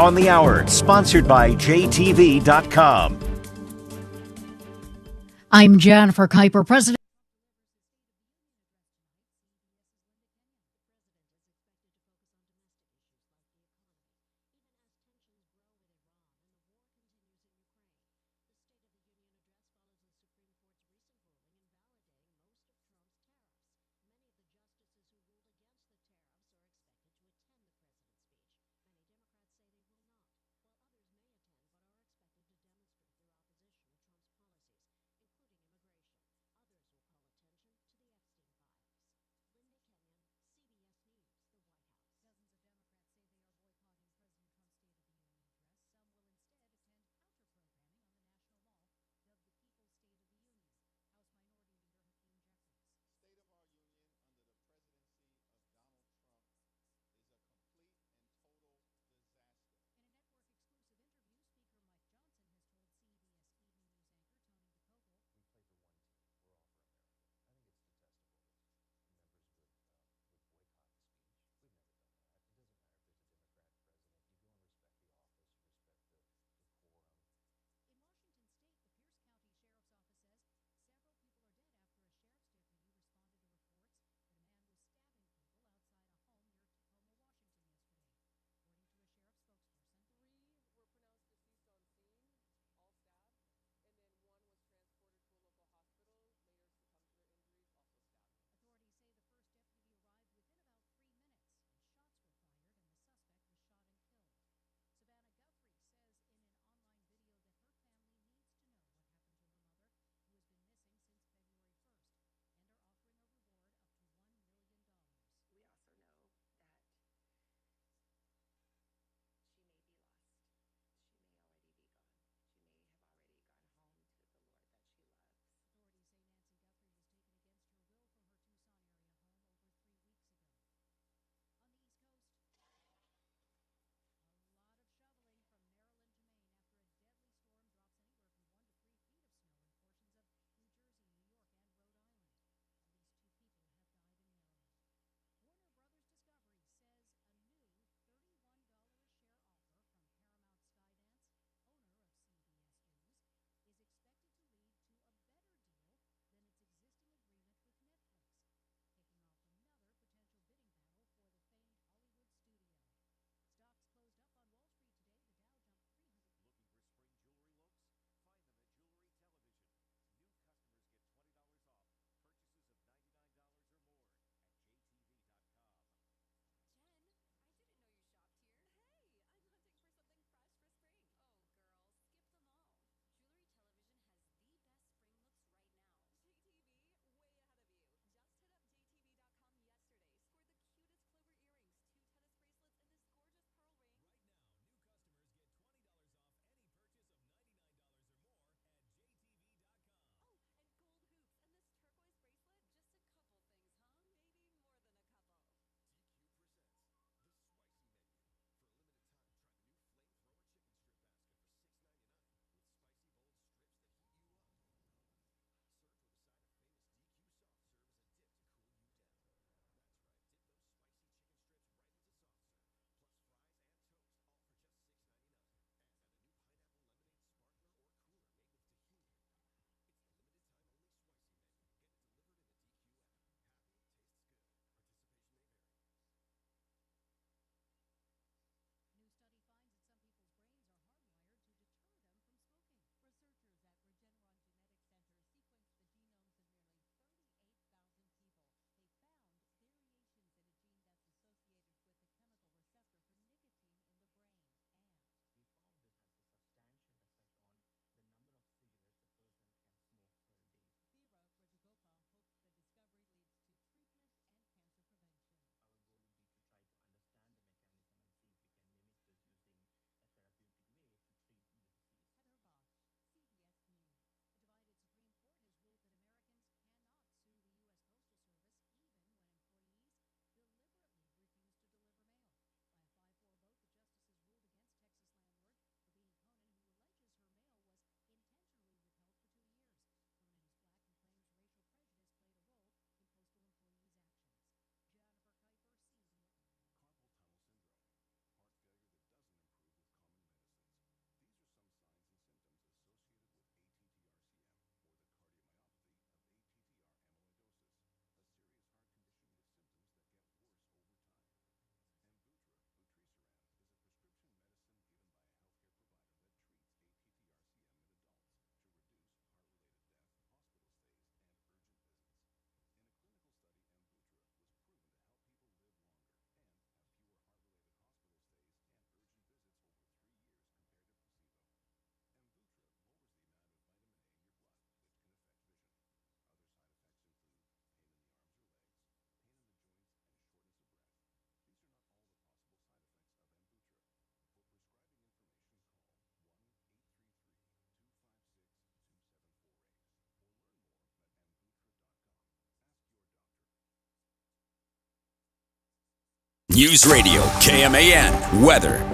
on the Hour, sponsored by JTV.com. I'm Jennifer Kuiper, President. News Radio KMAN weather.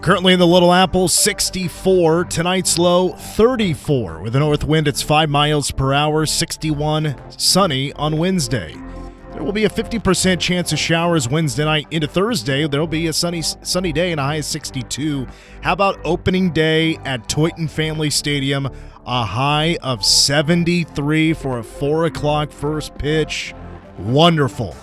Currently in the Little Apple, 64. Tonight's low, 34. With a north wind, it's 5 miles per hour, 61. Sunny on Wednesday. There will be a 50% chance of showers Wednesday night into Thursday. There will be a sunny day and a high of 62. How about opening day at Toyton Family Stadium? A high of 73 for a 4 o'clock first pitch. Wonderful.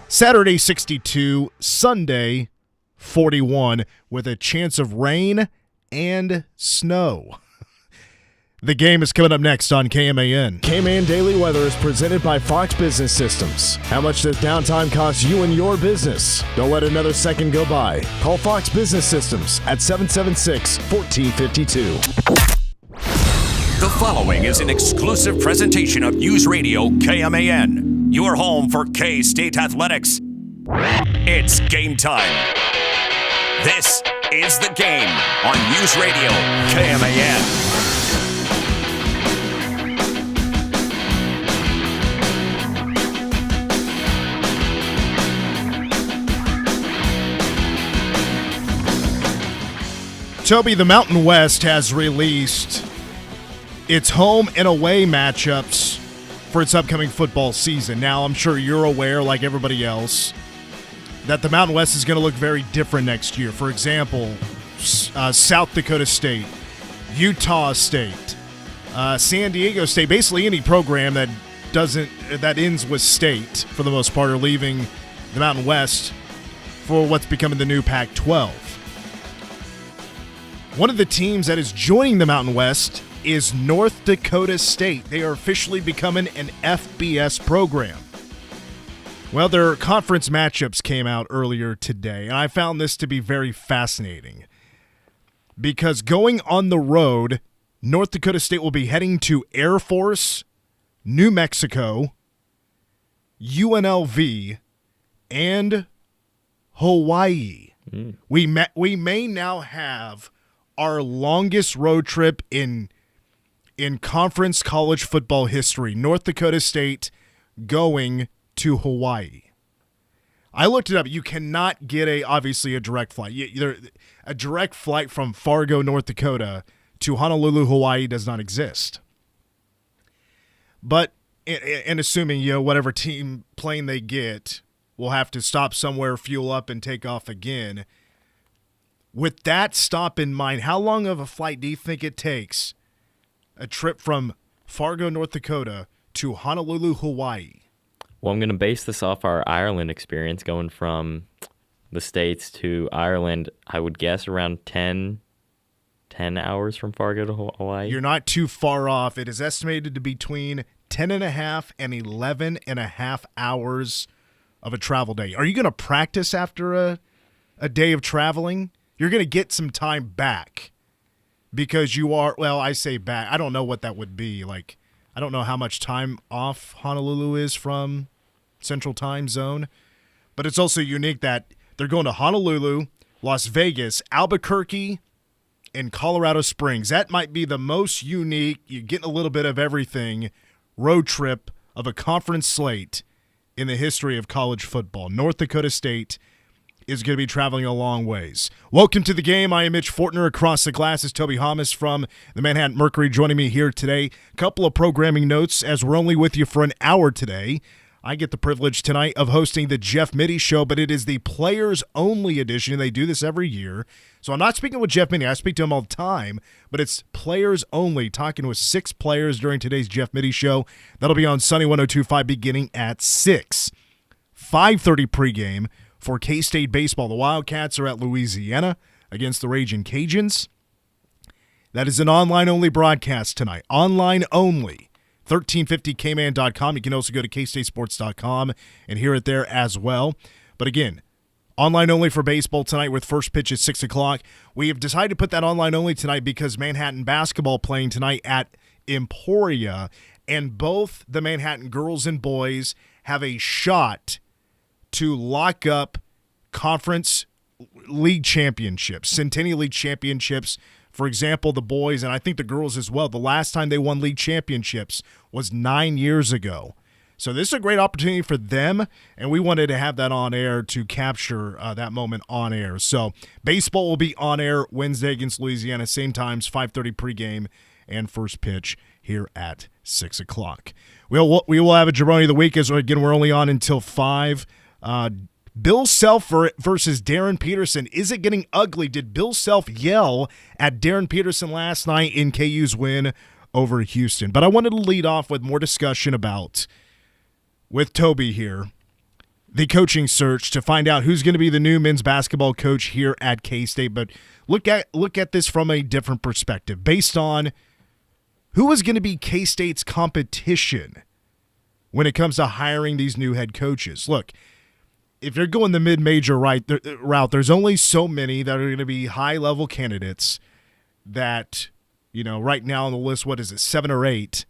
Saturday, 62. Sunday, 41 with a chance of rain and snow. The game is coming up next on KMAN. KMAN Daily Weather is presented by Fox Business Systems. How much does downtime cost you and your business? Don't let another second go by. Call Fox Business Systems at 776-1452. The following is an exclusive presentation of News Radio KMAN, your home for K-State athletics. It's game time. This is The Game on News Radio KMAN. Toby, the Mountain West has released its home and away matchups for its upcoming football season. Now, I'm sure you're aware, like everybody else, that the Mountain West is going to look very different next year. For example, South Dakota State, Utah State, San Diego State, basically any program that ends with state for the most part are leaving the Mountain West for what's becoming the new Pac-12. One of the teams that is joining the Mountain West is North Dakota State. They are officially becoming an FBS program. Well, their conference matchups came out earlier today, and I found this to be very fascinating. Because going on the road, North Dakota State will be heading to Air Force, New Mexico, UNLV, and Hawaii. We may now have our longest road trip in conference college football history. North Dakota State going to Hawaii. I looked it up. You cannot get obviously a direct flight. A direct flight from Fargo, North Dakota to Honolulu, Hawaii does not exist. But, and assuming, whatever team plane they get will have to stop somewhere, fuel up, and take off again. With that stop in mind, how long of a flight do you think it takes? A trip from Fargo, North Dakota to Honolulu, Hawaii? Well, I'm going to base this off our Ireland experience going from the States to Ireland. I would guess around 10 hours from Fargo to Hawaii. You're not too far off. It is estimated to be between 10 and a half and 11 and a half hours of a travel day. Are you going to practice after a day of traveling? You're going to get some time back because you are, well, I say back. I don't know what that would be. Like, I don't know how much time off Honolulu is from Central Time Zone, but it's also unique that they're going to Honolulu, Las Vegas, Albuquerque, and Colorado Springs. That might be the most unique, you're getting a little bit of everything, road trip of a conference slate in the history of college football. North Dakota State is going to be traveling a long ways. Welcome to the game. I am Mitch Fortner. Across the glass is Toby Hamas from the Manhattan Mercury joining me here today. A couple of programming notes as we're only with you for an hour today. I get the privilege tonight of hosting the Jeff Mitty Show, but it is the players-only edition. They do this every year. So I'm not speaking with Jeff Mitty. I speak to him all the time, but it's players only, talking with 6 players during today's Jeff Mitty Show. That'll be on Sunny 102.5 beginning at 6. 5:30 pregame for K-State baseball. The Wildcats are at Louisiana against the Ragin' Cajuns. That is an online-only broadcast tonight. Online only. 1350kman.com. You can also go to kstatesports.com and hear it there as well. But again, online only for baseball tonight with first pitch at 6 o'clock. We have decided to put that online only tonight because Manhattan basketball playing tonight at Emporia, and both the Manhattan girls and boys have a shot to lock up conference league championships, Centennial League championships. For example, the boys, and I think the girls as well, the last time they won league championships was 9 years ago. So this is a great opportunity for them, and we wanted to have that on air to capture that moment on air. So baseball will be on air Wednesday against Louisiana, same times, 5:30 pregame and first pitch here at 6 o'clock. We will have a Jabroni of the week, as again, we're only on until 5. Bill Self versus Darren Peterson. Is it getting ugly? Did Bill Self yell at Darren Peterson last night in KU's win over Houston? But I wanted to lead off with more discussion about, with Toby here, the coaching search to find out who's going to be the new men's basketball coach here at K-State. But look at this from a different perspective, based on who is going to be K-State's competition when it comes to hiring these new head coaches. Look, if you're going the mid-major route, there's only so many that are going to be high-level candidates that, right now on the list, 7 or 8?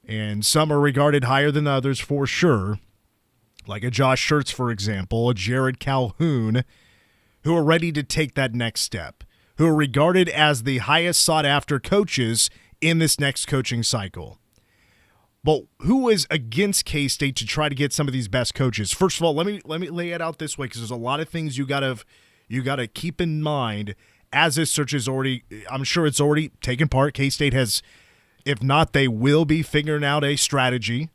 And some are regarded higher than others for sure, like a Josh Schertz, for example, a Jared Calhoun, who are ready to take that next step, who are regarded as the highest sought-after coaches in this next coaching cycle. But who is against K-State to try to get some of these best coaches? First of all, let me lay it out this way, because there's a lot of things you gotta keep in mind as this search is already. I'm sure it's already taken part. K-State has, if not, they will be figuring out a strategy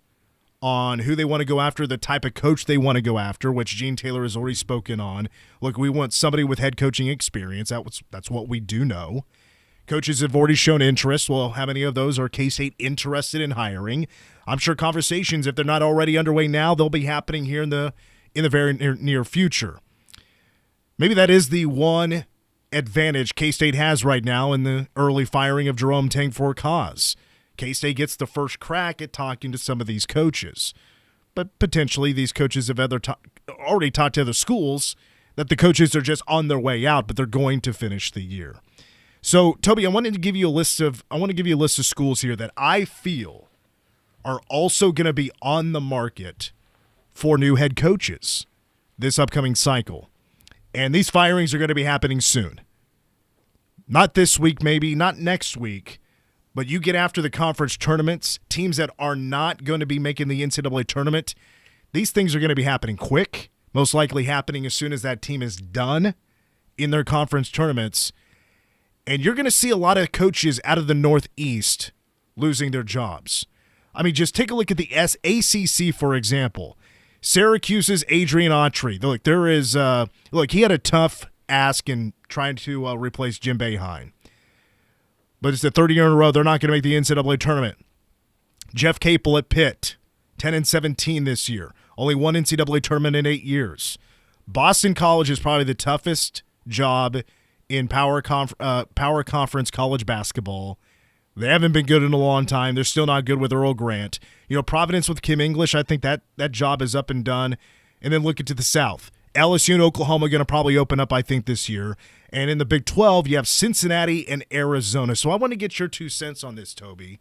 on who they want to go after, the type of coach they want to go after, which Gene Taylor has already spoken on. Look, we want somebody with head coaching experience. That's what we do know. Coaches have already shown interest. Well, how many of those are K-State interested in hiring? I'm sure conversations, if they're not already underway now, they'll be happening here in the very near future. Maybe that is the one advantage K-State has right now in the early firing of Jerome Tang for a cause. K-State gets the first crack at talking to some of these coaches. But potentially these coaches have already talked to other schools that the coaches are just on their way out, but they're going to finish the year. So, Toby, I want to give you a list of schools here that I feel are also going to be on the market for new head coaches this upcoming cycle. And these firings are going to be happening soon. Not this week, maybe, not next week, but you get after the conference tournaments, teams that are not going to be making the NCAA tournament, these things are going to be happening quick, most likely happening as soon as that team is done in their conference tournaments. And you're going to see a lot of coaches out of the Northeast losing their jobs. I mean, just take a look at the ACC, for example. Syracuse's Adrian Autry. He had a tough ask in trying to replace Jim Boeheim. But it's the third year in a row they're not going to make the NCAA tournament. Jeff Capel at Pitt, 10-17 this year. Only one NCAA tournament in 8 years. Boston College is probably the toughest job in power conference college basketball. They haven't been good in a long time. They're still not good with Earl Grant. Providence with Kim English, I think that job is up and done. And then look into the South. LSU and Oklahoma are going to probably open up, I think, this year. And in the Big 12, you have Cincinnati and Arizona. So I want to get your 2 cents on this, Toby.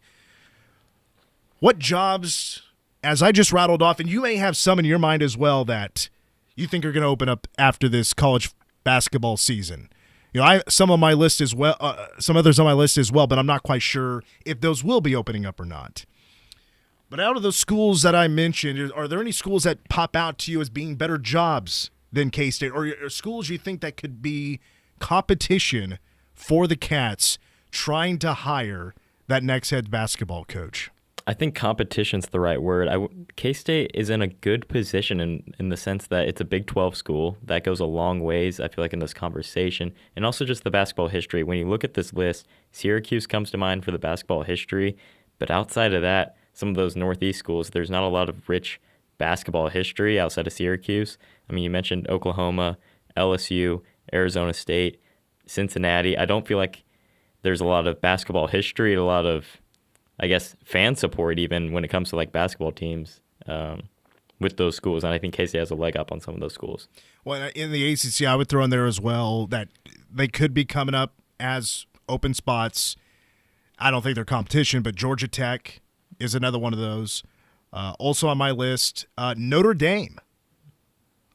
What jobs, as I just rattled off, and you may have some in your mind as well that you think are going to open up after this college basketball season? I have some on my list as well, some others on my list as well, but I'm not quite sure if those will be opening up or not. But out of those schools that I mentioned, are there any schools that pop out to you as being better jobs than K-State, or schools you think that could be competition for the Cats trying to hire that next head basketball coach? I think competition's the right word. K-State is in a good position in the sense that it's a Big 12 school. That goes a long ways, I feel like, in this conversation. And also just the basketball history. When you look at this list, Syracuse comes to mind for the basketball history. But outside of that, some of those Northeast schools, there's not a lot of rich basketball history outside of Syracuse. I mean, you mentioned Oklahoma, LSU, Arizona State, Cincinnati. I don't feel like there's a lot of basketball history, a lot of, I guess, fan support even when it comes to like basketball teams with those schools. And I think K-State has a leg up on some of those schools. Well, in the ACC, I would throw in there as well that they could be coming up as open spots. I don't think they're competition, but Georgia Tech is another one of those. Also on my list, Notre Dame.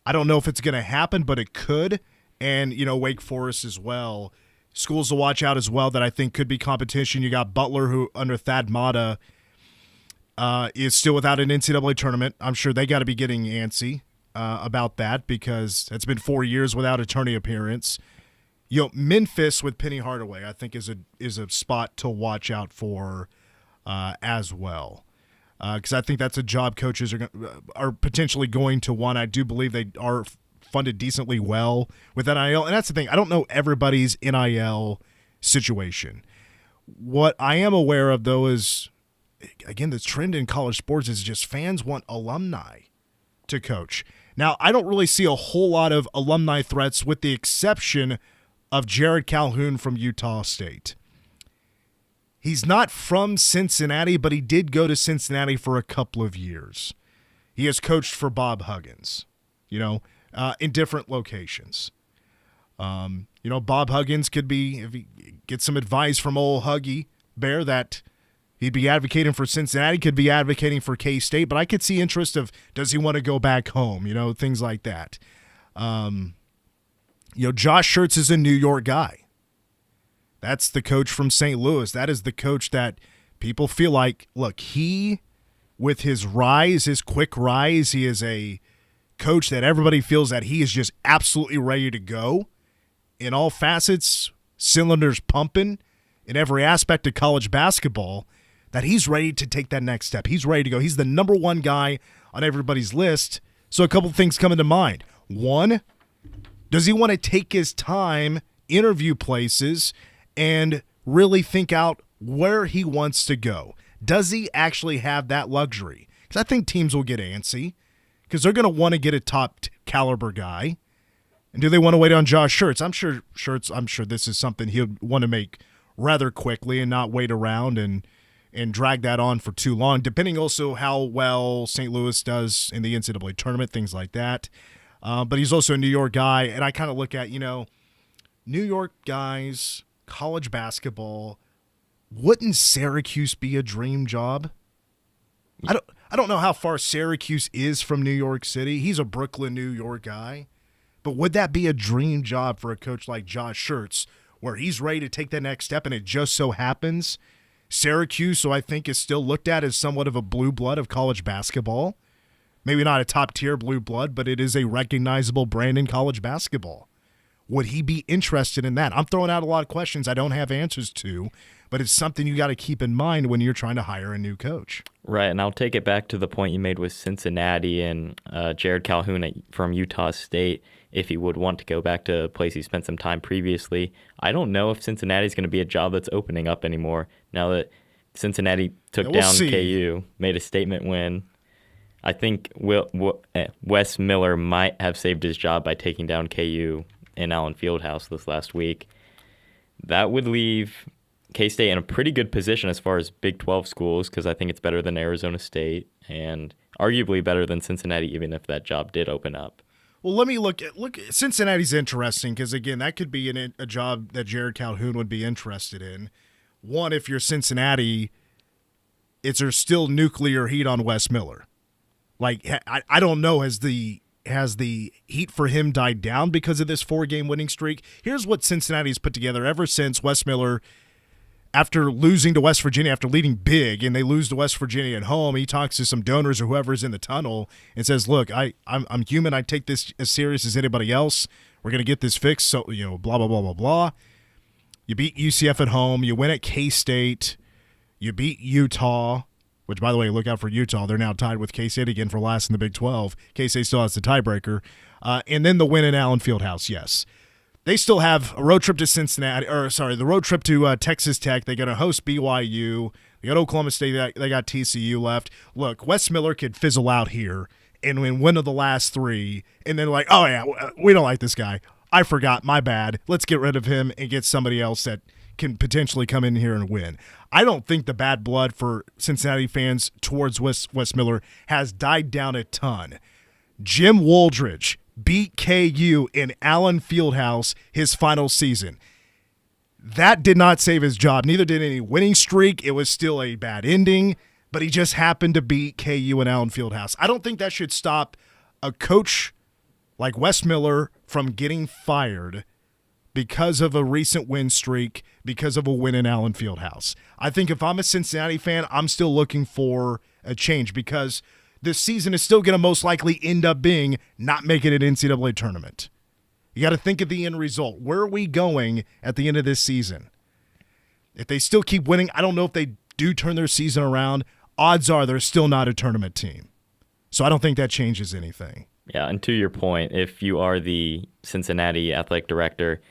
I don't know if it's going to happen, but it could. And, Wake Forest as well. Schools to watch out as well that I think could be competition. You got Butler, who under Thad Matta, is still without an NCAA tournament. I'm sure they got to be getting antsy about that because it's been 4 years without a tourney appearance. Memphis with Penny Hardaway, I think, is a spot to watch out for as well. Because I think that's a job coaches are potentially going to want. I do believe they are funded decently well with NIL. And that's the thing. I don't know everybody's NIL situation. What I am aware of, though, is, again, the trend in college sports is just fans want alumni to coach. Now, I don't really see a whole lot of alumni threats with the exception of Jared Calhoun from Utah State. He's not from Cincinnati, but he did go to Cincinnati for a couple of years. He has coached for Bob Huggins, in different locations. Bob Huggins could be, if he gets some advice from old Huggy Bear, that he'd be advocating for Cincinnati, could be advocating for K-State, but I could see interest of, does he want to go back home, things like that. Josh Schertz is a New York guy. That's the coach from St. Louis. That is the coach that people feel like, look, with his quick rise, he is a coach that everybody feels that he is just absolutely ready to go in all facets, cylinders pumping in every aspect of college basketball, that he's ready to take that next step. He's ready to go. He's the number one guy on everybody's list. So a couple of things come into mind. One, does he want to take his time, interview places, and really think out where he wants to go? Does he actually have that luxury? Because I think teams will get antsy because they're going to want to get a top caliber guy. And do they want to wait on Josh Schertz? I'm sure this is something he'll want to make rather quickly and not wait around and drag that on for too long, depending also how well St. Louis does in the NCAA tournament, things like that. But he's also a New York guy, and I kind of look at, New York guys, college basketball, wouldn't Syracuse be a dream job? I don't know how far Syracuse is from New York City. He's a Brooklyn, New York guy. But would that be a dream job for a coach like Josh Schertz, where he's ready to take that next step, and it just so happens Syracuse, so I think, is still looked at as somewhat of a blue blood of college basketball. Maybe not a top-tier blue blood, but it is a recognizable brand in college basketball. Would he be interested in that? I'm throwing out a lot of questions I don't have answers to, but it's something you got to keep in mind when you're trying to hire a new coach. Right, and I'll take it back to the point you made with Cincinnati and Jared Calhoun from Utah State, if he would want to go back to a place he spent some time previously. I don't know if Cincinnati's going to be a job that's opening up anymore now that Cincinnati took down KU, made a statement win. I think Wes Miller might have saved his job by taking down KU in Allen Fieldhouse this last week. That would leave K-State in a pretty good position as far as Big 12 schools, because I think it's better than Arizona State and arguably better than Cincinnati, even if that job did open up. Well, let me look at Cincinnati's interesting because, again, that could be a job that Jared Calhoun would be interested in. One, if you're Cincinnati, there's still nuclear heat on Wes Miller. Like, I don't know, has the heat for him died down because of this 4-game winning streak? Here's what Cincinnati's put together ever since Wes Miller, after losing to West Virginia, after leading big, and they lose to West Virginia at home, he talks to some donors or whoever's in the tunnel and says, look, I'm human. I take this as serious as anybody else. We're going to get this fixed. So, blah, blah, blah, blah, blah. You beat UCF at home. You win at K-State. You beat Utah, which, by the way, look out for Utah. They're now tied with K-State again for last in the Big 12. K-State still has the tiebreaker. And then the win in Allen Fieldhouse, yes. They still have a road trip to the road trip to Texas Tech. They're going to host BYU. They got Oklahoma State. They got TCU left. Look, Wes Miller could fizzle out here and win one of the last 3, and then like, oh, yeah, we don't like this guy. I forgot. My bad. Let's get rid of him and get somebody else that can potentially come in here and win. I don't think the bad blood for Cincinnati fans towards Wes Miller has died down a ton. Jim Wooldridge beat KU in Allen Fieldhouse his final season. That did not save his job. Neither did any winning streak. It was still a bad ending, but he just happened to beat KU in Allen Fieldhouse. I don't think that should stop a coach like Wes Miller from getting fired because of a recent win streak, because of a win in Allen Fieldhouse. I think if I'm a Cincinnati fan, I'm still looking for a change because this season is still going to most likely end up being not making an NCAA tournament. You got to think of the end result. Where are we going at the end of this season? If they still keep winning, I don't know if they do turn their season around. Odds are they're still not a tournament team. So I don't think that changes anything. Yeah, and to your point, if you are the Cincinnati athletic director,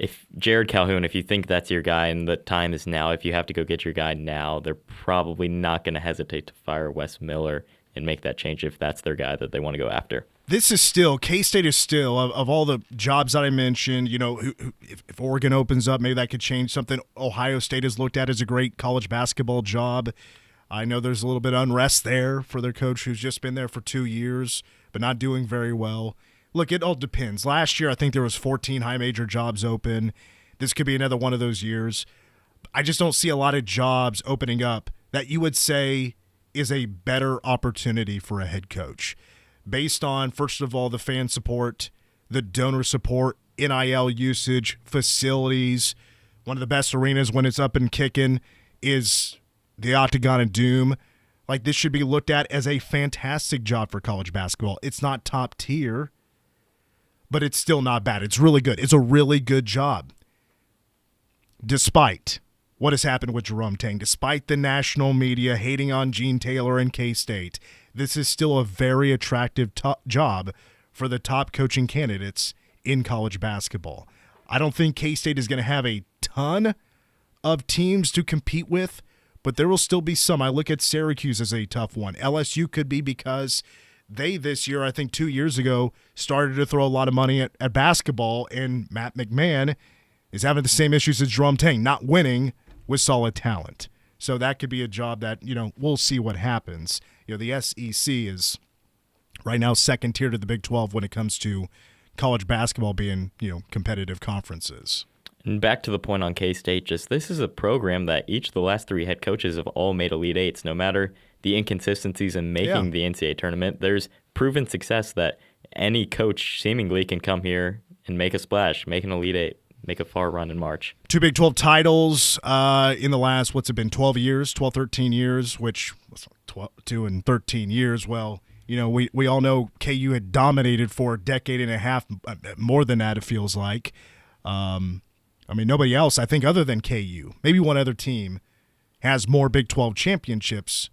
if Jared Calhoun, if you think that's your guy and the time is now, if you have to go get your guy now, they're probably not going to hesitate to fire Wes Miller and make that change if that's their guy that they want to go after. This is still, K-State is still, of all the jobs that I mentioned, you know, if Oregon opens up, maybe that could change something. Ohio State is looked at as a great college basketball job. I know there's a little bit of unrest there for their coach who's just been there for 2 years, but not doing very well. Look, it all depends. Last year, I think there was 14 high major jobs open. This could be another one of those years. I just don't see a lot of jobs opening up that you would say is a better opportunity for a head coach. Based on, first of all, the fan support, the donor support, NIL usage, facilities. One of the best arenas when it's up and kicking is the Octagon and Doom. Like, this should be looked at as a fantastic job for college basketball. It's not top tier, but it's still not bad. It's really good. It's a really good job. Despite what has happened with Jerome Tang, despite the national media hating on Gene Taylor and K-State, this is still a very attractive job for the top coaching candidates in college basketball. I don't think K-State is going to have a ton of teams to compete with, but there will still be some. I look at Syracuse as a tough one. LSU could be because they this year, I think 2 years ago, started to throw a lot of money at basketball, and Matt McMahon is having the same issues as Jerome Tang, not winning with solid talent. So that could be a job that, you know, we'll see what happens. You know, the SEC is right now second tier to the Big 12 when it comes to college basketball being, you know, competitive conferences. And back to the point on K-State, just this is a program that each of the last three head coaches have all made Elite Eights. No matter the inconsistencies in making the NCAA tournament, there's proven success that any coach seemingly can come here and make a splash, make an Elite Eight, make a far run in March. 2 Big 12 titles in the last, 12 years, 13 years, which 2 and 13 years. Well, you know, we all know KU had dominated for a decade and a half, more than that it feels like. I mean, nobody else, I think, other than KU, maybe one other team, has more Big 12 championships,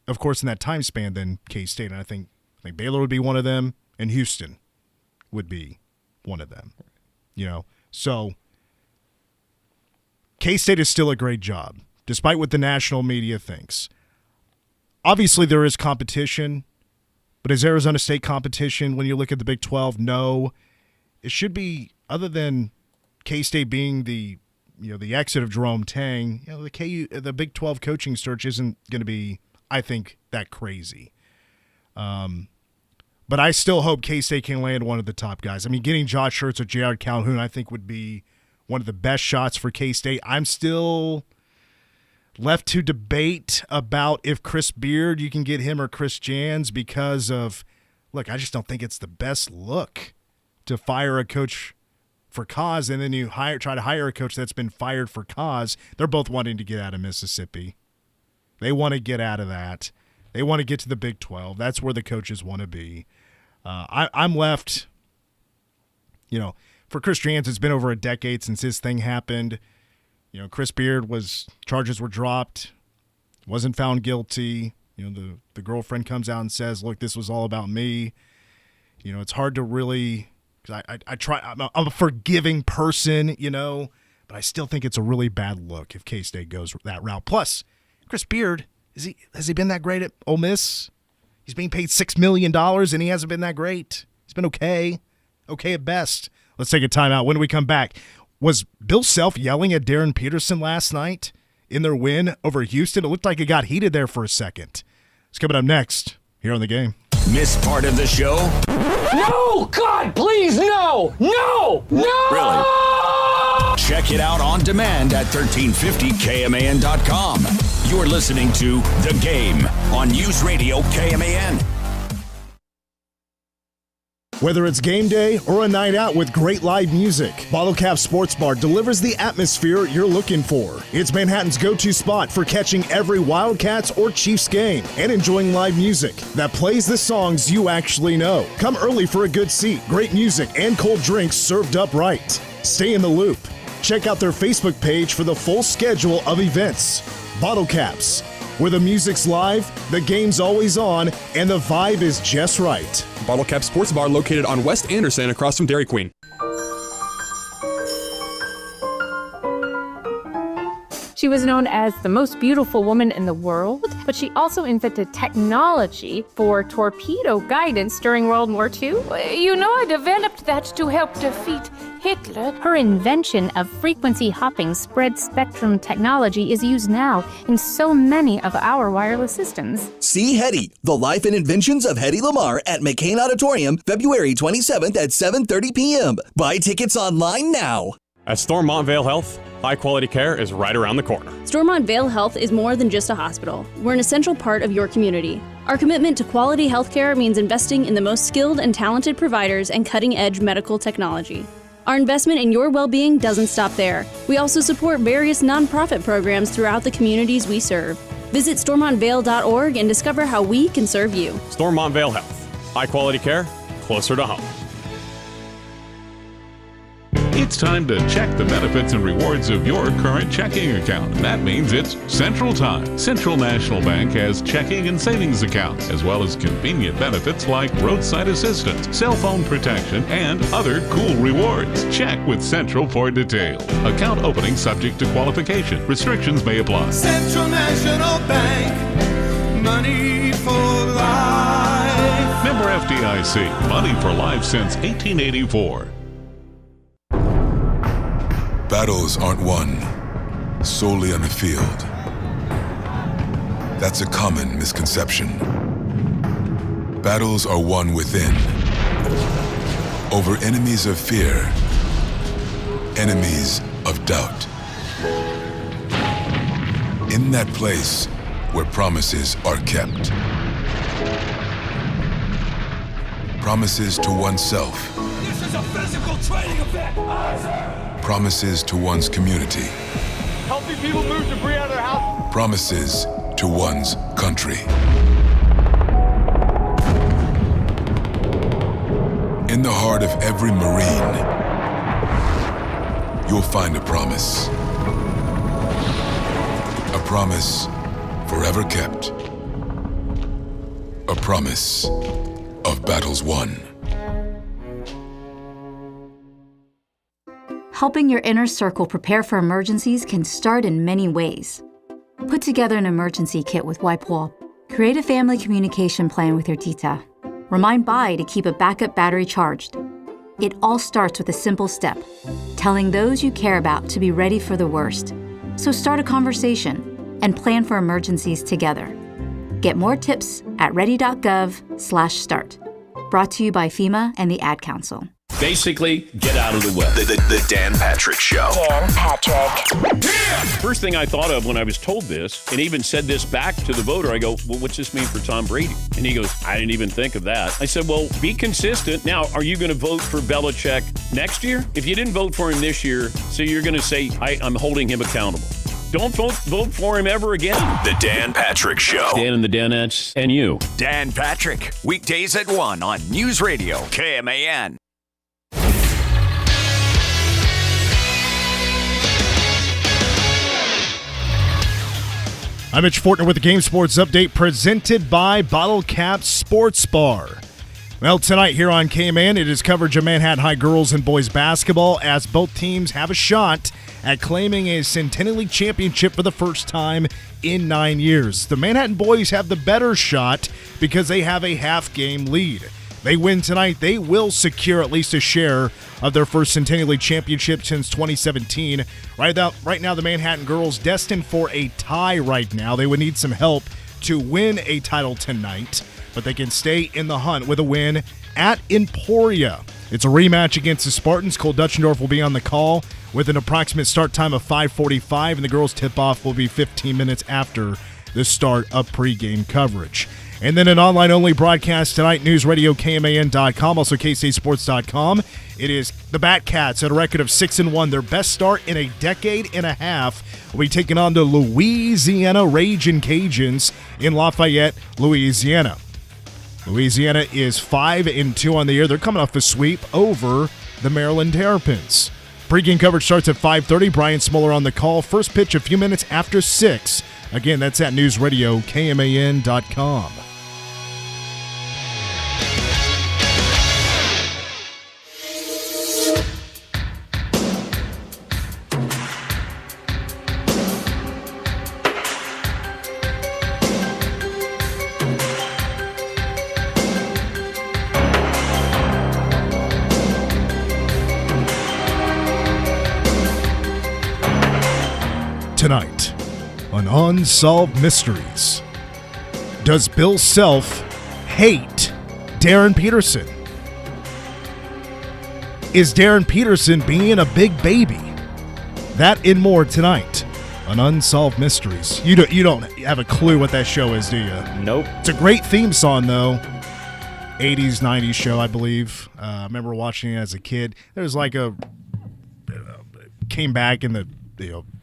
of course, in that time span than K-State. And I think Baylor would be one of them, and Houston would be one of them. You know, so K-State is still a great job, despite what the national media thinks. Obviously, there is competition, but is Arizona State competition when you look at the Big 12? No. It should be, other than K-State being the exit of Jerome Tang, you know, the Big 12 coaching search isn't going to be, I think, that crazy. But I still hope K-State can land one of the top guys. I mean, getting Josh Hurts or Jared Calhoun, I think, would be one of the best shots for K-State. I'm still left to debate about if Chris Beard, you can get him, or Chris Jans, because of, look, I just don't think it's the best look to fire a coach for cause, and then you try to hire a coach that's been fired for cause. They're both wanting to get out of Mississippi. They want to get out of that. They want to get to the Big 12. That's where the coaches want to be. I'm left, you know, for Chris Jans, it's been over a decade since this thing happened. You know, Chris Beard charges were dropped, wasn't found guilty. You know, the girlfriend comes out and says, look, this was all about me. You know, it's hard to really, because I'm a forgiving person, you know, but I still think it's a really bad look if K-State goes that route. Plus, Chris Beard, has he been that great at Ole Miss? He's being paid $6 million, and he hasn't been that great. He's been okay at best. Let's take a timeout. When we come back, was Bill Self yelling at Darren Peterson last night in their win over Houston? It looked like it got heated there for a second. It's coming up next here on The Game. Miss part of the show? No! God, please, no! No! No! Really? Check it out on demand at 1350kman.com. You're listening to The Game on News Radio KMAN. Whether it's game day or a night out with great live music, Bottle Cap Sports Bar delivers the atmosphere you're looking for. It's Manhattan's go-to spot for catching every Wildcats or Chiefs game and enjoying live music that plays the songs you actually know. Come early for a good seat, great music, and cold drinks served up right. Stay in the loop. Check out their Facebook page for the full schedule of events. Bottle Caps, where the music's live, the game's always on, and the vibe is just right. Bottle Cap Sports Bar located on West Anderson across from Dairy Queen. She was known as the most beautiful woman in the world, but she also invented technology for torpedo guidance during World War II. You know, I developed that to help defeat Hitler. Her invention of frequency hopping spread spectrum technology is used now in so many of our wireless systems. See Hetty, the life and inventions of Hetty Lamar at McCain Auditorium, February 27th at 7:30 p.m. Buy tickets online now. At Stormont Vale Health, high-quality care is right around the corner. Stormont Vale Health is more than just a hospital. We're an essential part of your community. Our commitment to quality healthcare means investing in the most skilled and talented providers and cutting-edge medical technology. Our investment in your well-being doesn't stop there. We also support various nonprofit programs throughout the communities we serve. Visit stormontvale.org and discover how we can serve you. Stormont Vale Health, high-quality care, closer to home. It's time to check the benefits and rewards of your current checking account. That means it's Central time. Central National Bank has checking and savings accounts, as well as convenient benefits like roadside assistance, cell phone protection, and other cool rewards. Check with Central for details. Account opening subject to qualification. Restrictions may apply. Central National Bank, money for life. Member FDIC, money for life since 1884. Battles aren't won solely on the field. That's a common misconception. Battles are won within, over enemies of fear, enemies of doubt. In that place where promises are kept. Promises to oneself. This is a physical training event. Promises to one's community. Helping people move debris out of their house. Promises to one's country. In the heart of every Marine, you'll find a promise. A promise forever kept. A promise of battles won. Helping your inner circle prepare for emergencies can start in many ways. Put together an emergency kit with WipeWall. Create a family communication plan with your tita. Remind Bai to keep a backup battery charged. It all starts with a simple step, telling those you care about to be ready for the worst. So start a conversation and plan for emergencies together. Get more tips at ready.gov/start. Brought to you by FEMA and the Ad Council. Basically, get out of the way. The Dan Patrick Show. Dan Patrick. First thing I thought of when I was told this, and even said this back to the voter, I go, well, what's this mean for Tom Brady? And he goes, I didn't even think of that. I said, well, be consistent. Now, are you going to vote for Belichick next year? If you didn't vote for him this year, so you're going to say, I'm holding him accountable. Don't vote for him ever again. The Dan Patrick Show. Dan and the Danettes and you. Dan Patrick, weekdays at 1 on News Radio KMAN. I'm Mitch Fortner with the Game Sports Update presented by Bottle Cap Sports Bar. Well, tonight here on KMAN, it is coverage of Manhattan High girls and boys basketball as both teams have a shot at claiming a Centennial League championship for the first time in 9 years. The Manhattan boys have the better shot because they have a half-game lead. They win tonight, they will secure at least a share of their first Centennial League championship since 2017. Right now, the Manhattan girls destined for a tie right now. They would need some help to win a title tonight, but they can stay in the hunt with a win at Emporia. It's a rematch against the Spartans. Cole Dutchendorf will be on the call with an approximate start time of 5:45, and the girls' tip-off will be 15 minutes after the start of pregame coverage. And then an online-only broadcast tonight, newsradiokman.com, also kstatesports.com. It is the Batcats at a record of 6-1, their best start in a decade and a half. We'll be taking on the Louisiana Ragin' Cajuns in Lafayette, Louisiana. Louisiana is 5-2 on the year. They're coming off a sweep over the Maryland Terrapins. Pre-game coverage starts at 5:30. Brian Smoller on the call. First pitch a few minutes after 6. Again, that's at newsradiokman.com. Tonight on Unsolved Mysteries, does Bill Self hate Darren Peterson? Is Darren Peterson being a big baby? That and more tonight on Unsolved Mysteries. You don't have a clue what that show is, do you? Nope. It's a great theme song, though. 80s, 90s show, I believe. I remember watching it as a kid. There was like came back in the,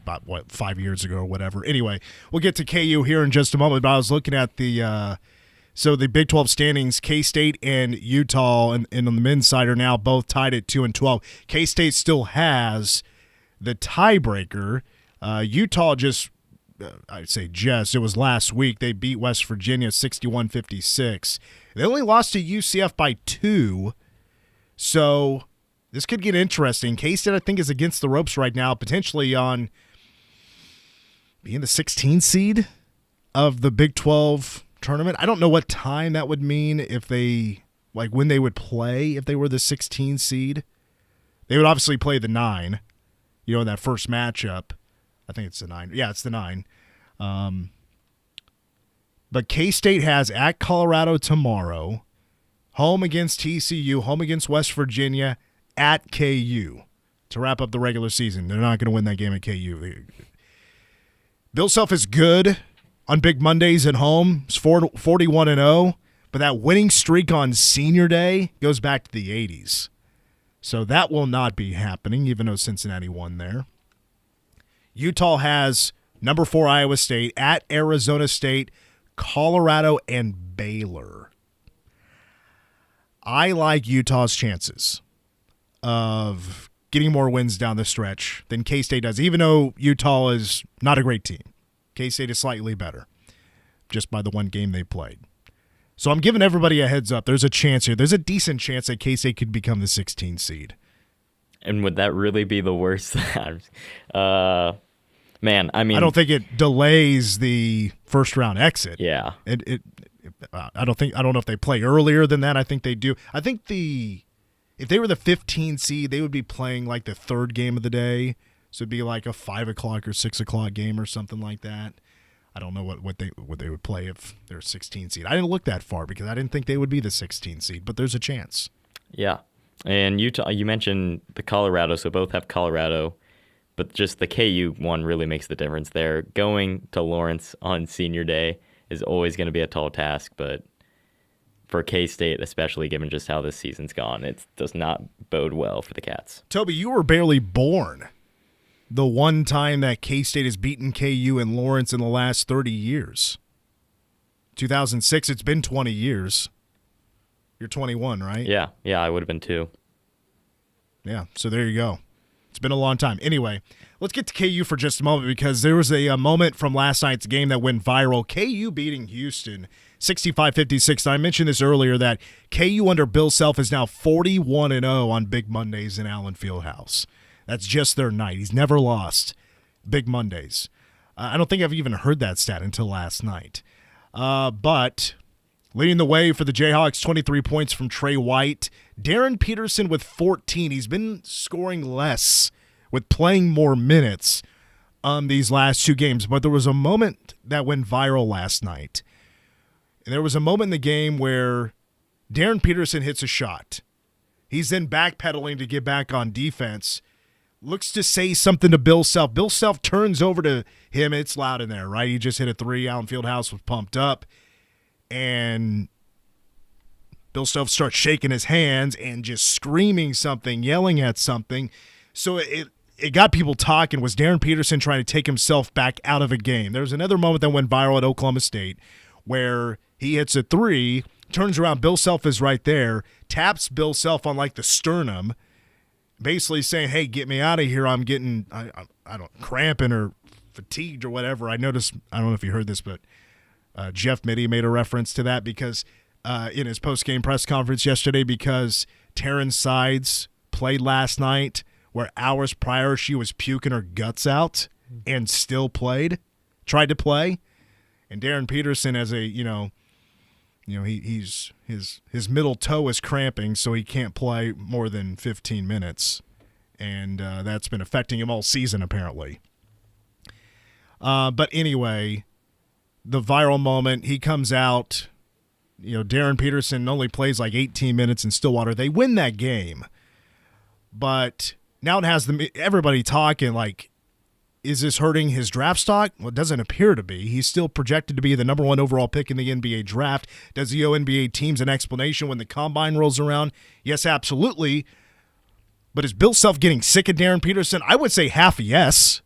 about 5 years ago or whatever. Anyway, we'll get to KU here in just a moment, but I was looking at the Big 12 standings. K-State and Utah and on the men's side are now both tied at 2-12. K-State still has the tiebreaker. Utah it was last week. They beat West Virginia 61-56. They only lost to UCF by 2, so this could get interesting. K-State, I think, is against the ropes right now, potentially on being the 16th seed of the Big 12 tournament. I don't know what time that would mean if when they would play if they were the 16th seed. They would obviously play the 9, in that first matchup. I think it's the 9. Yeah, it's the 9. But K-State has at Colorado tomorrow, home against TCU, home against West Virginia, at KU to wrap up the regular season. They're not going to win that game at KU. Bill Self is good on Big Mondays at home. It's 41-0, but that winning streak on Senior Day goes back to the 80s. So that will not be happening, even though Cincinnati won there. Utah has number 4 Iowa State, at Arizona State, Colorado, and Baylor. I like Utah's chances of getting more wins down the stretch than K-State does, even though Utah is not a great team. K-State is slightly better just by the one game they played. So I'm giving everybody a heads up. There's a chance here. There's a decent chance that K-State could become the 16th seed. And would that really be the worst? Man, I mean, I don't think it delays the first round exit. Yeah. I don't know if they play earlier than that. I think they do. I think if they were the 15th seed, they would be playing like the third game of the day. So it'd be like a 5 o'clock or 6 o'clock game or something like that. I don't know what they would play if they're 16th seed. I didn't look that far because I didn't think they would be the 16th seed, but there's a chance. Yeah. And Utah, you mentioned the Colorado, so both have Colorado, but just the KU one really makes the difference there. Going to Lawrence on Senior Day is always going to be a tall task, but for K-State, especially given just how this season's gone, it does not bode well for the Cats. Toby, you were barely born the one time that K-State has beaten KU in Lawrence in the last 30 years. 2006, it's been 20 years. You're 21, right? Yeah, I would have been too. Yeah, so there you go. It's been a long time. Anyway, let's get to KU for just a moment because there was a moment from last night's game that went viral. KU beating Houston 65-56. I mentioned this earlier that KU under Bill Self is now 41-0 on Big Mondays in Allen Fieldhouse. That's just their night. He's never lost Big Mondays. I don't think I've even heard that stat until last night. But leading the way for the Jayhawks, 23 points from Trey White. Darren Peterson with 14. He's been scoring less with playing more minutes these last 2 games. But there was a moment that went viral last night. And there was a moment in the game where Darren Peterson hits a shot. He's then backpedaling to get back on defense. Looks to say something to Bill Self. Bill Self turns over to him. It's loud in there, right? He just hit a 3. Allen Fieldhouse was pumped up. and Bill Self starts shaking his hands and just screaming something, yelling at something. So it got people talking. Was Darren Peterson trying to take himself back out of a game? There was another moment that went viral at Oklahoma State where he hits a three, turns around, Bill Self is right there, taps Bill Self on like the sternum, basically saying, hey, get me out of here. I'm getting, I don't, cramping or fatigued or whatever. I noticed, I don't know if you heard this, but Jeff Mittie made a reference to that because in his post-game press conference yesterday, because Taryn Sides played last night where hours prior she was puking her guts out and still tried to play. And Darren Peterson, as a, he's his middle toe is cramping, so he can't play more than 15 minutes. And that's been affecting him all season, apparently. But anyway, the viral moment, he comes out, Darren Peterson only plays like 18 minutes in Stillwater. They win that game. But now it has everybody talking like, is this hurting his draft stock? Well, it doesn't appear to be. He's still projected to be the number 1 overall pick in the NBA draft. Does he owe NBA teams an explanation when the combine rolls around? Yes, absolutely. But is Bill Self getting sick of Darren Peterson? I would say half a yes.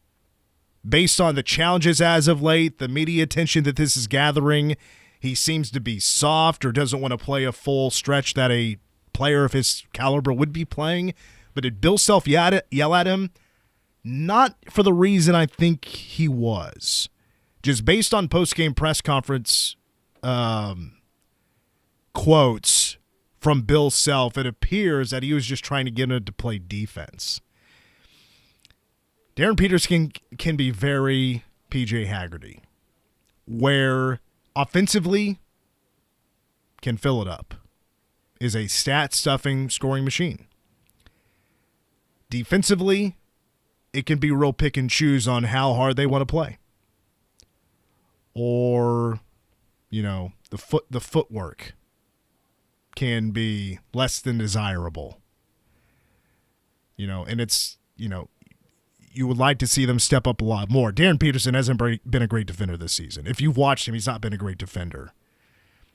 Based on the challenges as of late, the media attention that this is gathering, he seems to be soft or doesn't want to play a full stretch that a player of his caliber would be playing. But did Bill Self yell at him? Not for the reason I think he was. Just based on post-game press conference quotes from Bill Self, it appears that he was just trying to get him to play defense. Darren Peterson can be very PJ Haggerty, where offensively can fill it up, is a stat-stuffing scoring machine. Defensively, it can be real pick and choose on how hard they want to play. Or, the footwork can be less than desirable. And it's, you would like to see them step up a lot more. Darren Peterson hasn't been a great defender this season. If you've watched him, he's not been a great defender.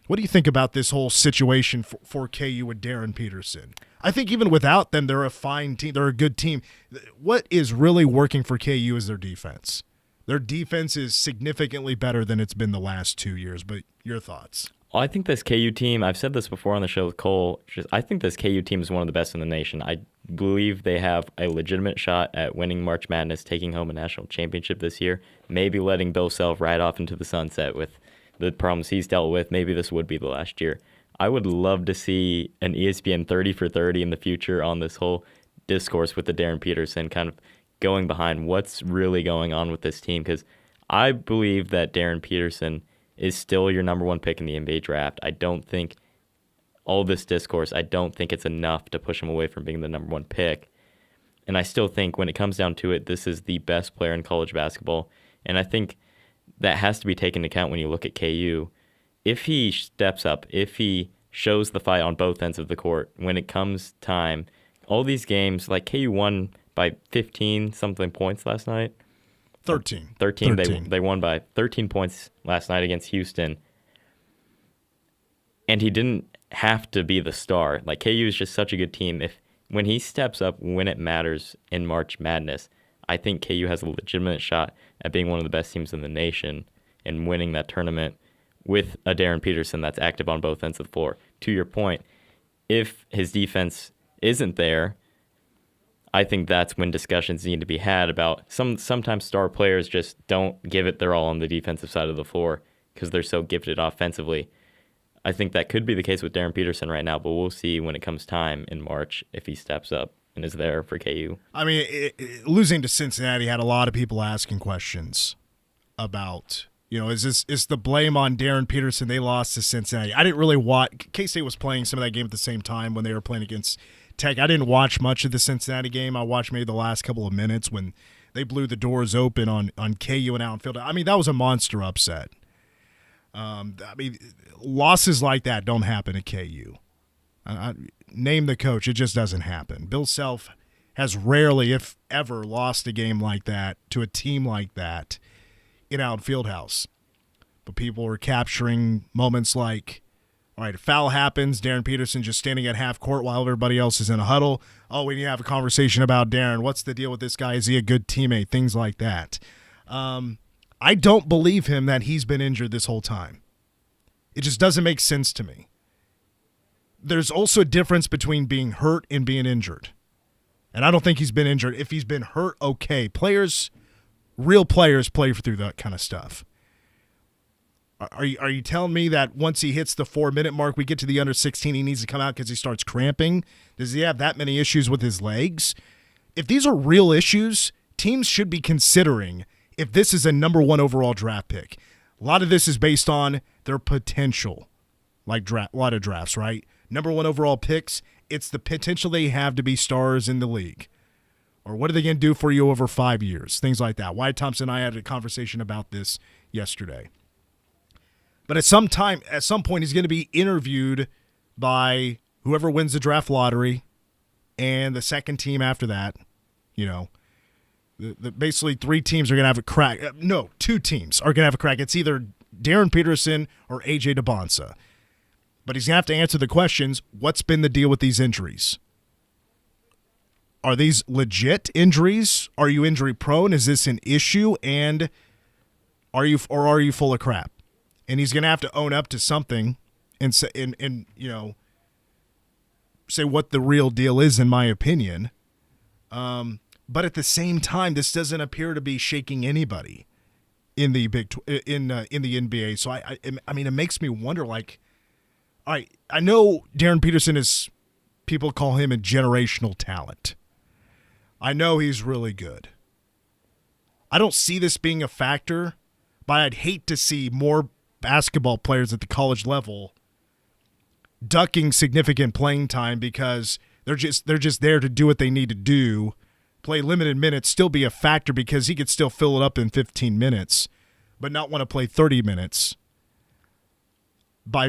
What do you think about this whole situation for KU with Darren Peterson? I think even without them, they're a fine team. They're a good team. What is really working for KU is their defense. Their defense is significantly better than it's been the last 2 years. But your thoughts? Well, I think this KU team, I've said this before on the show with Cole, I think this KU team is one of the best in the nation. I believe they have a legitimate shot at winning March Madness, taking home a national championship this year, maybe letting Bill Self ride off into the sunset with the problems he's dealt with. Maybe this would be the last year. I would love to see an ESPN 30 for 30 in the future on this whole discourse with the Darren Peterson, kind of going behind what's really going on with this team, because I believe that Darren Peterson is still your number 1 pick in the NBA draft. I don't think all this discourse, I don't think it's enough to push him away from being the number 1 pick. And I still think when it comes down to it, this is the best player in college basketball. And I think that has to be taken into account when you look at KU. If he steps up, if he shows the fight on both ends of the court, when it comes time, all these games, like KU won by 15-something points last night. 13. They won by 13 points last night against Houston. And he didn't have to be the star. Like, KU is just such a good team. When he steps up when it matters in March Madness, I think KU has a legitimate shot at being one of the best teams in the nation and winning that tournament with a Darren Peterson that's active on both ends of the floor. To your point, if his defense isn't there, I think that's when discussions need to be had about sometimes star players just don't give it their all on the defensive side of the floor because they're so gifted offensively. I think that could be the case with Darren Peterson right now, but we'll see when it comes time in March if he steps up and is there for KU. I mean, losing to Cincinnati had a lot of people asking questions about, is the blame on Darren Peterson? They lost to Cincinnati. I didn't really watch. K-State was playing some of that game at the same time when they were playing against Tech. I didn't watch much of the Cincinnati game. I watched maybe the last couple of minutes when they blew the doors open on KU and Outfield. I mean, that was a monster upset. Losses like that don't happen at KU. Name the coach. It just doesn't happen. Bill Self has rarely, if ever, lost a game like that to a team like that in Outfield House. But people are capturing moments like, all right, a foul happens, Darren Peterson just standing at half court while everybody else is in a huddle. Oh, we need to have a conversation about Darren. What's the deal with this guy? Is he a good teammate? Things like that. I don't believe him that he's been injured this whole time. It just doesn't make sense to me. There's also a difference between being hurt and being injured. And I don't think he's been injured. If he's been hurt, okay. Real players play through that kind of stuff. Are you telling me that once he hits the 4-minute mark, we get to the under 16, he needs to come out because he starts cramping? Does he have that many issues with his legs? If these are real issues, teams should be considering if this is a number 1 overall draft pick. A lot of this is based on their potential, like a lot of drafts, right? Number 1 overall picks, it's the potential they have to be stars in the league. Or what are they going to do for you over 5 years? Things like that. Wyatt Thompson and I had a conversation about this yesterday. But at some point, he's going to be interviewed by whoever wins the draft lottery and the second team after that. You know, basically 3 teams are going to have a crack. No, 2 teams are going to have a crack. It's either Darren Peterson or A.J. DeBonsa. But he's going to have to answer the questions, what's been the deal with these injuries? Are these legit injuries? Are you injury prone? Is this an issue? And are you full of crap? And he's going to have to own up to something and say, say what the real deal is, in my opinion. But at the same time, this doesn't appear to be shaking anybody in the in the NBA. So I mean, it makes me wonder. Like, all right, I know Darren Peterson is, people call him a generational talent. I know he's really good. I don't see this being a factor, but I'd hate to see more basketball players at the college level ducking significant playing time because they're just there to do what they need to do, play limited minutes, still be a factor because he could still fill it up in 15 minutes, but not want to play 30 minutes.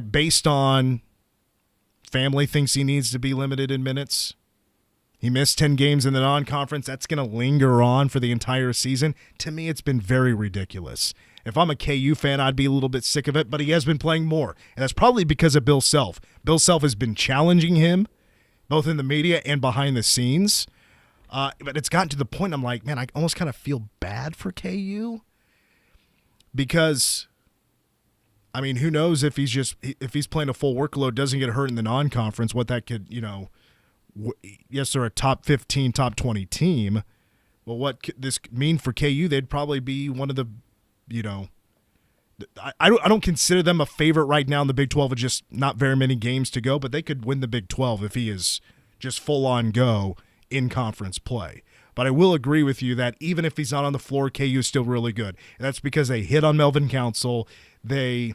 Based on family thinks he needs to be limited in minutes. He missed 10 games in the non-conference. That's going to linger on for the entire season. To me, it's been very ridiculous. If I'm a KU fan, I'd be a little bit sick of it, but he has been playing more. And that's probably because of Bill Self. Bill Self has been challenging him, both in the media and behind the scenes. But it's gotten to the point I'm like, man, I almost kind of feel bad for KU. Because, I mean, who knows if he's playing a full workload, doesn't get hurt in the non-conference, what that could, yes, they're a top 15, top 20 team. Well, what could this mean for KU? They'd probably be one of the, I don't consider them a favorite right now in the Big 12 with just not very many games to go, but they could win the Big 12 if he is just full on go in conference play. But I will agree with you that even if he's not on the floor, KU is still really good. And that's because they hit on Melvin Council. Trey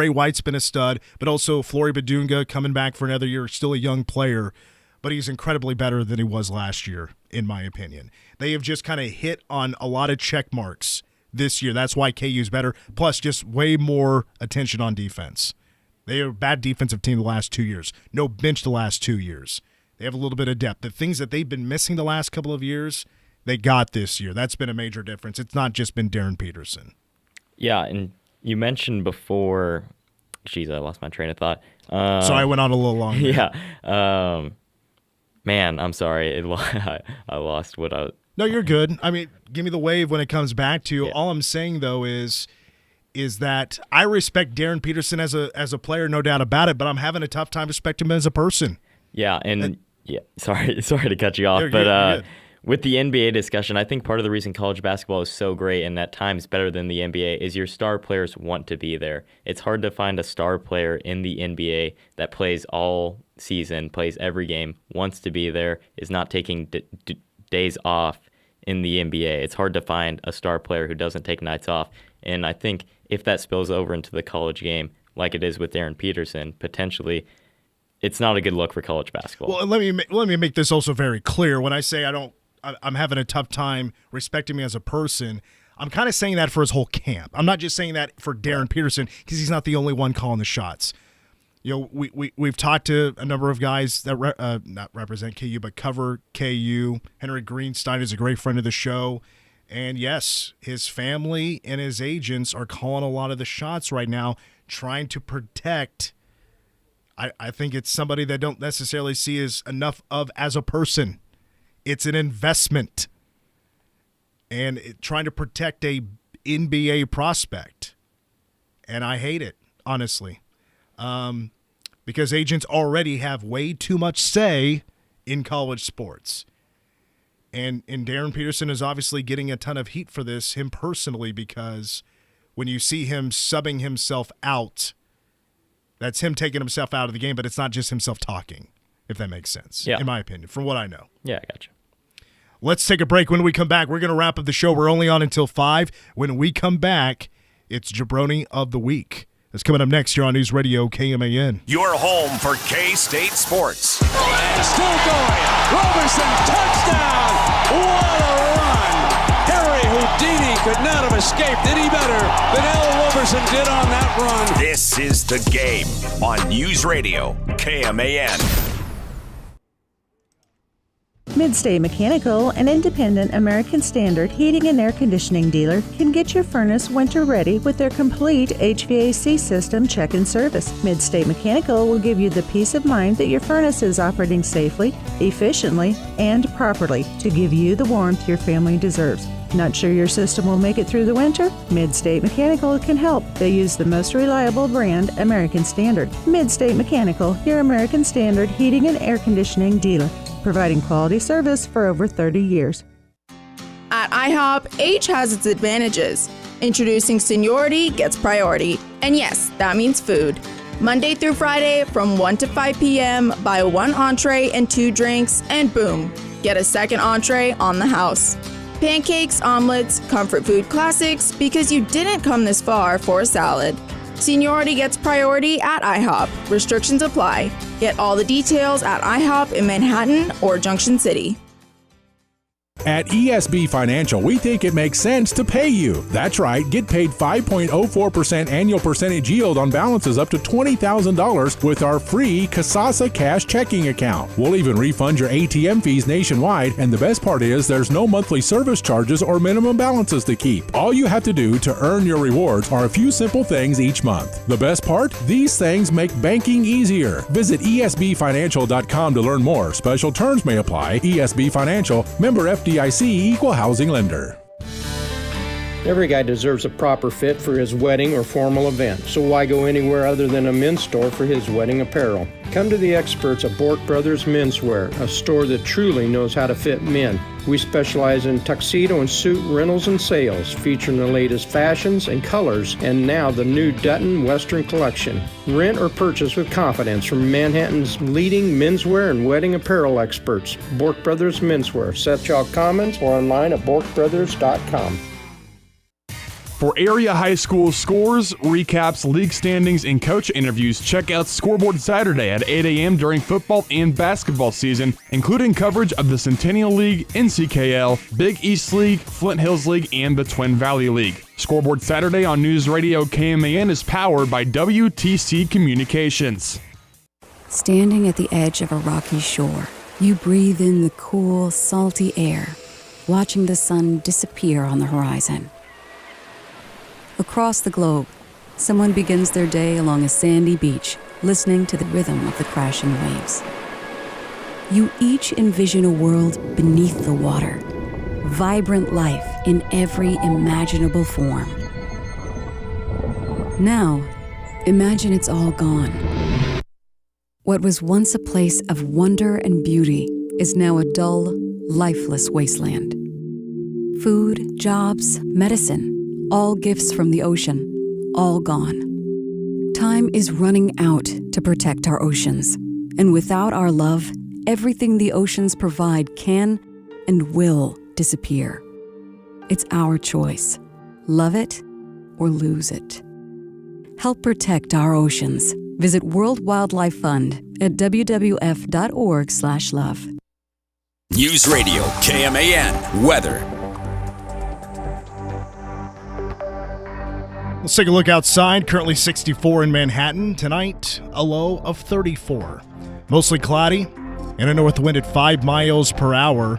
White's been a stud, but also Flory Badunga coming back for another year, still a young player, but he's incredibly better than he was last year, in my opinion. They have just kind of hit on a lot of check marks this year. That's why KU's better, plus just way more attention on defense. They are a bad defensive team the last 2 years. No bench the last 2 years. They have a little bit of depth. The things that they've been missing the last couple of years, they got this year. That's been a major difference. It's not just been Darren Peterson. Yeah, and you mentioned before, I lost my train of thought. Sorry, I went on a little long. Yeah. Man, I'm sorry. I lost what I was. No, you're good. I mean, give me the wave when it comes back to you. Yeah. All I'm saying, though, is that I respect Darren Peterson as a player, no doubt about it, but I'm having a tough time respecting him as a person. Yeah, sorry to cut you off, but with the NBA discussion, I think part of the reason college basketball is so great and at times better than the NBA is your star players want to be there. It's hard to find a star player in the NBA that plays all season, plays every game, wants to be there, is not taking days off in the NBA. It's hard to find a star player who doesn't take nights off. And I think if that spills over into the college game, like it is with Darren Peterson, potentially, it's not a good look for college basketball. Well, let me make this also very clear. When I say I'm having a tough time respecting me as a person, I'm kind of saying that for his whole camp. I'm not just saying that for Darren Peterson because he's not the only one calling the shots. We've talked to a number of guys that not represent KU but cover KU. Henry Greenstein is a great friend of the show, And yes, his family and his agents are calling a lot of the shots right now, trying to protect. I think it's somebody that don't necessarily see as enough of as a person. It's an investment. And trying to protect a NBA prospect. And I hate it, honestly. Because agents already have way too much say in college sports. And Darren Peterson is obviously getting a ton of heat for this, him personally, because when you see him subbing himself out, that's him taking himself out of the game, but it's not just himself talking, if that makes sense, in my opinion, from what I know. Yeah, I gotcha. Let's take a break. When we come back, we're going to wrap up the show. We're only on until 5. When we come back, it's Jabroni of the Week. That's coming up next here on News Radio KMAN. Your home for K-State sports. And still going. Roberson, touchdown. What a run. Harry Houdini could not have escaped any better than Al Roberson did on that run. This is The Game on News Radio KMAN. Midstate Mechanical, an independent American Standard heating and air conditioning dealer, can get your furnace winter ready with their complete HVAC system check and service. Midstate Mechanical will give you the peace of mind that your furnace is operating safely, efficiently, and properly to give you the warmth your family deserves. Not sure your system will make it through the winter? Midstate Mechanical can help. They use the most reliable brand, American Standard. Midstate Mechanical, your American Standard heating and air conditioning dealer, providing quality service for over 30 years. At IHOP, age has its advantages. Introducing seniority gets priority. And yes, that means food. Monday through Friday from 1 to 5 p.m., buy 1 entree and 2 drinks, and boom, get a second entree on the house. Pancakes, omelets, comfort food classics, because you didn't come this far for a salad. Seniority gets priority at IHOP. Restrictions apply. Get all the details at IHOP in Manhattan or Junction City. At ESB Financial, we think it makes sense to pay you. That's right, get paid 5.04% annual percentage yield on balances up to $20,000 with our free Kasasa Cash checking account. We'll even refund your ATM fees nationwide, and the best part is there's no monthly service charges or minimum balances to keep. All you have to do to earn your rewards are a few simple things each month. The best part? These things make banking easier. Visit esbfinancial.com to learn more. Special terms may apply. ESB Financial, member FDIC, equal housing lender. Every guy deserves a proper fit for his wedding or formal event, so why go anywhere other than a men's store for his wedding apparel? Come to the experts at Bork Brothers Menswear, a store that truly knows how to fit men. We specialize in tuxedo and suit rentals and sales, featuring the latest fashions and colors, and now the new Dutton Western collection. Rent or purchase with confidence from Manhattan's leading menswear and wedding apparel experts. Bork Brothers Menswear, Seth Commons, or online at borkbrothers.com. For area high school scores, recaps, league standings, and coach interviews, check out Scoreboard Saturday at 8 a.m. during football and basketball season, including coverage of the Centennial League, NCKL, Big East League, Flint Hills League, and the Twin Valley League. Scoreboard Saturday on News Radio KMAN is powered by WTC Communications. Standing at the edge of a rocky shore, you breathe in the cool, salty air, watching the sun disappear on the horizon. Across the globe, someone begins their day along a sandy beach, listening to the rhythm of the crashing waves. You each envision a world beneath the water, vibrant life in every imaginable form. Now, imagine it's all gone. What was once a place of wonder and beauty is now a dull, lifeless wasteland. Food, jobs, medicine, all gifts from the ocean, all gone. Time is running out to protect our oceans, and without our love, everything the oceans provide can and will disappear. It's our choice. Love it or lose it. Help protect our oceans. Visit World Wildlife Fund at wwf.org/love. News Radio KMAN weather. Let's take a look outside. Currently 64 in Manhattan. Tonight, a low of 34. Mostly cloudy and a north wind at 5 miles per hour.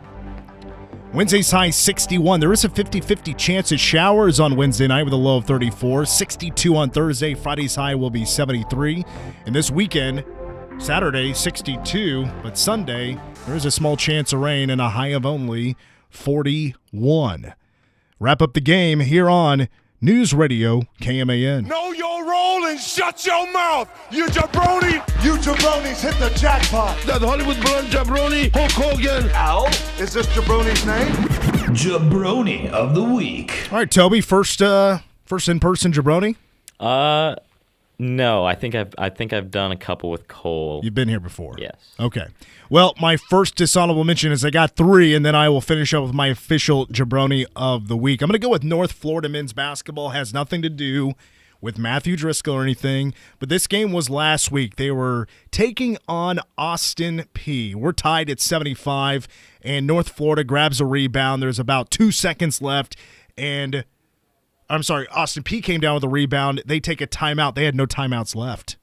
Wednesday's high 61. There is a 50-50 chance of showers on Wednesday night with a low of 34. 62 on Thursday. Friday's high will be 73. And this weekend, Saturday, 62. But Sunday, there is a small chance of rain and a high of only 41. Wrap up the game here on News Radio KMAN. Know your role and shut your mouth. You jabroni. You jabronis hit the jackpot. That Hollywood blonde jabroni, Hulk Hogan. Ow. Is this jabroni's name? Jabroni of the week. All right, Toby, first in-person jabroni? No, I think I've done a couple with Cole. You've been here before? Yes. Okay. Well, my first dishonorable mention is I got 3, and then I will finish up with my official jabroni of the week. I'm going to go with North Florida men's basketball. Has nothing to do with Matthew Driscoll or anything, but this game was last week. They were taking on Austin P. We're tied at 75, and North Florida grabs a rebound. There's about 2 seconds left, and Austin P came down with a rebound. They take a timeout. They had no timeouts left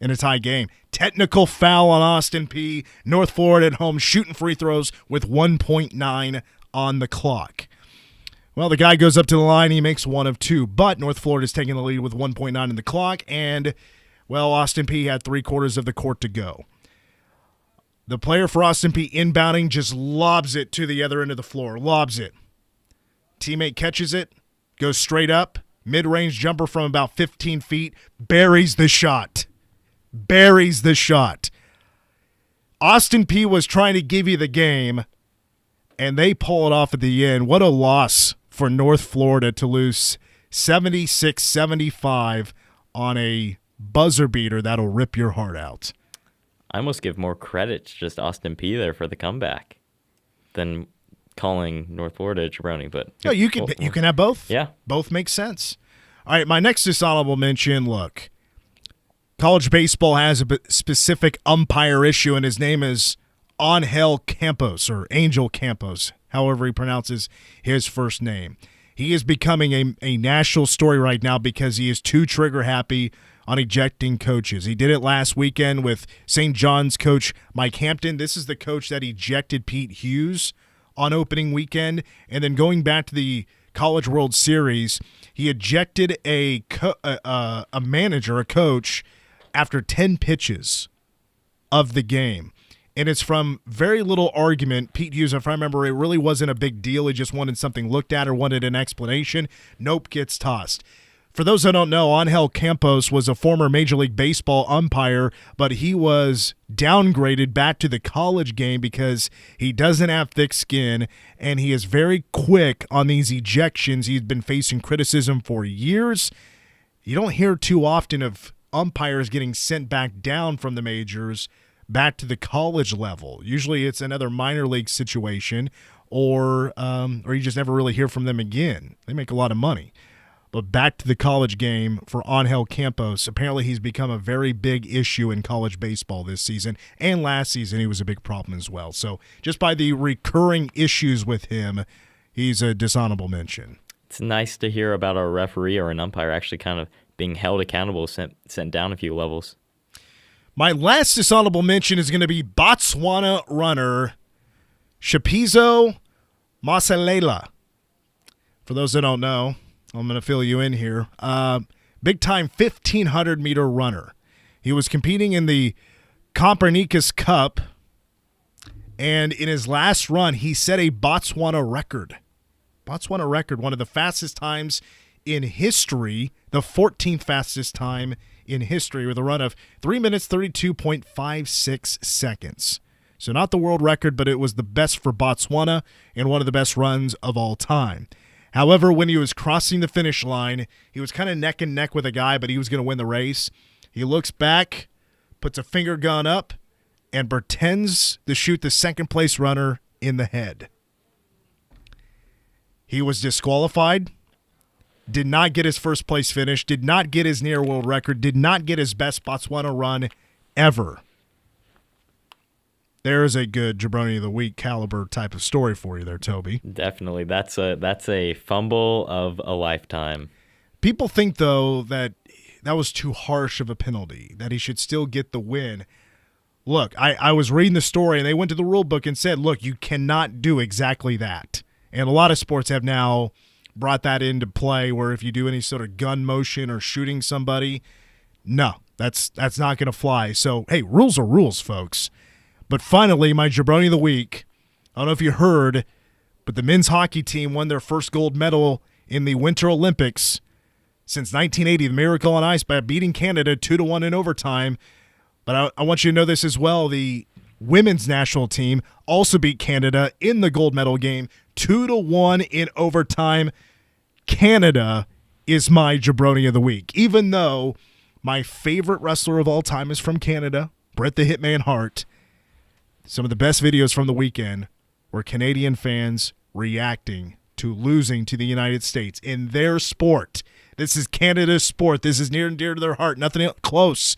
in a tie game. Technical foul on Austin P. North Florida at home shooting free throws with 1.9 on the clock. Well, the guy goes up to the line. He makes 1 of 2, but North Florida's taking the lead with 1.9 on the clock, and, well, Austin P had 3/4 of the court to go. The player for Austin P inbounding just lobs it to the other end of the floor. Lobs it. Teammate catches it. Goes straight up, mid-range jumper from about 15 feet, buries the shot. Buries the shot. Austin P was trying to give you the game, and they pull it off at the end. What a loss for North Florida to lose 76-75 on a buzzer beater that'll rip your heart out. I almost give more credit to just Austin P there for the comeback than calling North Florida a jabroni, but no, you can have both. Yeah, both make sense. All right, my next dishonorable mention. Look, college baseball has a specific umpire issue, and his name is Angel Campos, or Angel Campos, however he pronounces his first name. He is becoming a national story right now because he is too trigger happy on ejecting coaches. He did it last weekend with St. John's coach Mike Hampton. This is the coach that ejected Pete Hughes on opening weekend, and then going back to the College World Series, he ejected a manager, a coach, after 10 pitches of the game. And it's from very little argument. Pete Hughes, if I remember, it really wasn't a big deal. He just wanted something looked at or wanted an explanation. Nope, gets tossed. For those that don't know, Angel Campos was a former Major League Baseball umpire, but he was downgraded back to the college game because he doesn't have thick skin, and he is very quick on these ejections. He's been facing criticism for years. You don't hear too often of umpires getting sent back down from the majors back to the college level. Usually it's another minor league situation, or you just never really hear from them again. They make a lot of money. But back to the college game for Angel Campos. Apparently he's become a very big issue in college baseball this season. And last season he was a big problem as well. So just by the recurring issues with him, he's a dishonorable mention. It's nice to hear about a referee or an umpire actually kind of being held accountable, sent down a few levels. My last dishonorable mention is going to be Botswana runner Shapizo Masalela. For those that don't know, I'm going to fill you in here. Big-time 1,500-meter runner. He was competing in the Copernicus Cup, and in his last run, he set a Botswana record. Botswana record, one of the fastest times in history, the 14th fastest time in history, with a run of 3 minutes, 32.56 seconds. So not the world record, but it was the best for Botswana and one of the best runs of all time. However, when he was crossing the finish line, he was kind of neck and neck with a guy, but he was going to win the race. He looks back, puts a finger gun up, and pretends to shoot the second-place runner in the head. He was disqualified, did not get his first-place finish, did not get his near-world record, did not get his best Botswana run ever. There's a good Jabroni of the Week caliber type of story for you there, Toby. Definitely. That's a fumble of a lifetime. People think, though, that was too harsh of a penalty, that he should still get the win. look, I was reading the story, and they went to the rule book and said, look, you cannot do exactly that. And a lot of sports have now brought that into play where if you do any sort of gun motion or shooting somebody, no, that's not going to fly. So, hey, rules are rules, folks. But finally, my Jabroni of the week, I don't know if you heard, but the men's hockey team won their first gold medal in the Winter Olympics since 1980, the Miracle on Ice, by beating Canada 2-1 in overtime. But I want you to know this as well. The women's national team also beat Canada in the gold medal game 2-1 in overtime. Canada is my Jabroni of the week, even though my favorite wrestler of all time is from Canada, Bret the Hitman Hart. Some of the best videos from the weekend were Canadian fans reacting to losing to the United States in their sport. This is Canada's sport. This is near and dear to their heart. Nothing else close.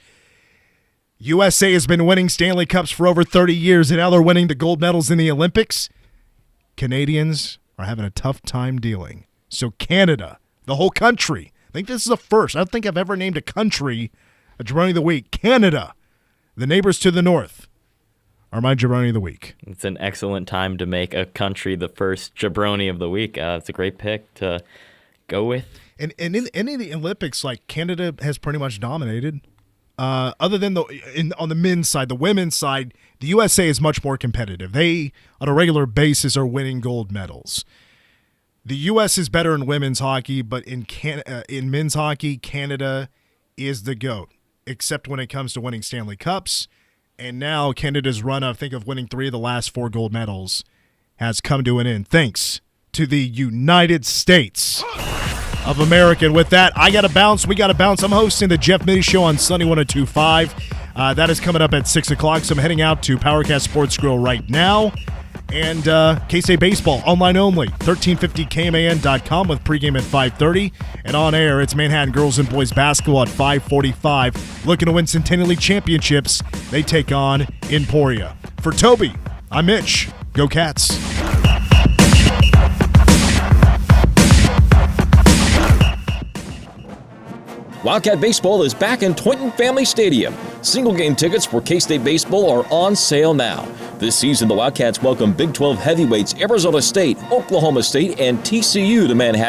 USA has been winning Stanley Cups for over 30 years, and now they're winning the gold medals in the Olympics. Canadians are having a tough time dealing. So Canada, the whole country, I think this is a first. I don't think I've ever named a country a Jabroni of the week. Canada, the neighbors to the north, are my Jabroni of the week. It's an excellent time to make a country the first Jabroni of the week. It's a great pick to go with. And in any of the Olympics, like, Canada has pretty much dominated. Other than on the men's side, the women's side, the USA is much more competitive. They, on a regular basis, are winning gold medals. The U.S. is better in women's hockey, but in men's hockey, Canada is the GOAT, except when it comes to winning Stanley Cups. And now Canada's run, I think, of winning 3 of the last 4 gold medals has come to an end, thanks to the United States of America. And with that, I got to bounce. We got to bounce. I'm hosting the Jeff Mitty Show on Sunny 102.5. That is coming up at 6 o'clock, so I'm heading out to PowerCast Sports Grill right now. And K-State Baseball, online only, 1350kman.com with pregame at 5:30. And on air, it's Manhattan Girls and Boys Basketball at 5:45. Looking to win Centennial League championships, they take on Emporia. For Toby, I'm Mitch. Go Cats. Wildcat Baseball is back in Toynton Family Stadium. Single game tickets for K-State Baseball are on sale now. This season, the Wildcats welcome Big 12 heavyweights Arizona State, Oklahoma State, and TCU to Manhattan.